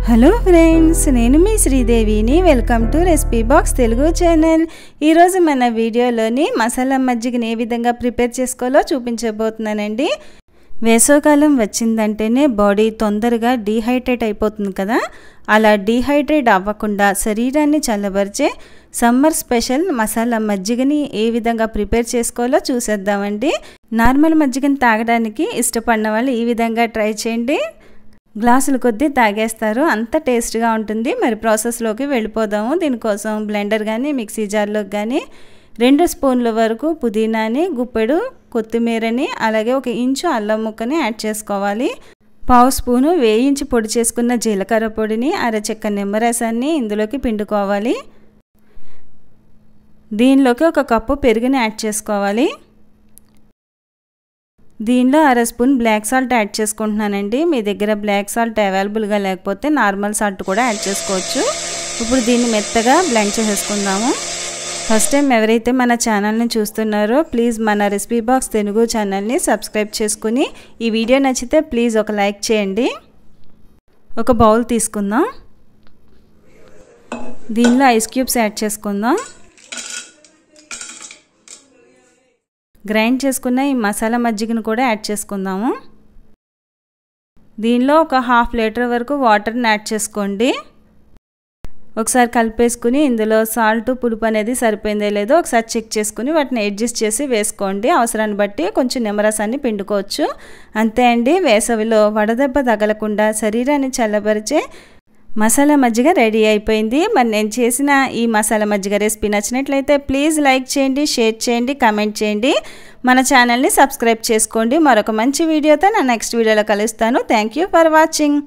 Hello friends, నేను మీ శ్రీదేవిని. Welcome to recipe box Telugu channel. ఈరోజు మన వీడియోలోని మసాలా మజ్జిగని ఏ విధంగా ప్రిపేర్ చేసుకోవాలో చూపించబోతున్నానండి. వేసవికాలం వచ్చిందంటేనే బాడీ తొందరగా డీహైడ్రేట్ అయిపోతుంది కదా. అలా డీహైడ్రేట్ అవ్వకుండా శరీరాన్ని చల్లబరిచే సమ్మర్ స్పెషల్ మసాలా మజ్జిగని ఏ విధంగా ప్రిపేర్ చేసుకోవాలో చూసేద్దామండి. నార్మల్ మజ్జిగని తాగడానికి ఇష్టపడిన వాళ్ళు ఈ విధంగా ట్రై చేయండి. గ్లాసుల కొద్దీ తాగేస్తారు, అంత టేస్ట్గా ఉంటుంది. మరి ప్రాసెస్లోకి వెళ్ళిపోదాము. దీనికోసం బ్లెండర్ కానీ మిక్సీ జార్లోకి కానీ 2 స్పూన్ల వరకు పుదీనాని, గుప్పెడు కొత్తిమీరని, అలాగే 1 ఇంచు అల్లం ముక్కని యాడ్ చేసుకోవాలి. 1/2 స్పూను వేయించి పొడి చేసుకున్న జీలకర్ర పొడిని, అరచెక్క నిమ్మరసాన్ని ఇందులోకి పిండుకోవాలి. దీనిలోకి 1 కప్పు పెరుగుని యాడ్ చేసుకోవాలి. దీనిలో 1/2 స్పూన్ బ్లాక్ సాల్ట్ యాడ్ చేసుకుంటున్నానండి. మీ దగ్గర బ్లాక్ సాల్ట్ అవైలబుల్గా లేకపోతే నార్మల్ సాల్ట్ కూడా యాడ్ చేసుకోవచ్చు. ఇప్పుడు దీన్ని మెత్తగా బ్లెండ్ చేసేసుకుందాము. ఫస్ట్ టైం ఎవరైతే మన ఛానల్ని చూస్తున్నారో ప్లీజ్ మన రెసిపీ బాక్స్ తెలుగు ఛానల్ని సబ్స్క్రైబ్ చేసుకుని, ఈ వీడియో నచ్చితే ప్లీజ్ ఒక లైక్ చేయండి. ఒక బౌల్ తీసుకుందాం. దీనిలో ఐస్ క్యూబ్స్ యాడ్ చేసుకుందాం. గ్రైండ్ చేసుకున్న ఈ మసాలా మజ్జిగను కూడా యాడ్ చేసుకుందాము. దీనిలో 1/2 లీటర్ వరకు వాటర్ని యాడ్ చేసుకోండి. ఒకసారి కలిపేసుకుని ఇందులో సాల్ట్, పులుపు అనేది సరిపోయిందో లేదో ఒకసారి చెక్ చేసుకుని వాటిని అడ్జస్ట్ చేసి వేసుకోండి. అవసరాన్ని బట్టి కొంచెం నిమ్మరసాన్ని పిండుకోవచ్చు. అంతే అండి, వేసవిలో వడదెబ్బ తగలకుండా శరీరాన్ని చల్లబరిచే మసాలా మజ్జిగ రెడీ అయిపోయింది. మరి నేను చేసిన ఈ మసాలా మజ్జిగ రెసిపీ నచ్చినట్లయితే ప్లీజ్ లైక్ చేయండి, షేర్ చేయండి, కామెంట్ చేయండి. మన ఛానల్ని సబ్స్క్రైబ్ చేసుకోండి. మరొక మంచి వీడియోతో నా నెక్స్ట్ వీడియోలో కలుస్తాను. Thank you for watching.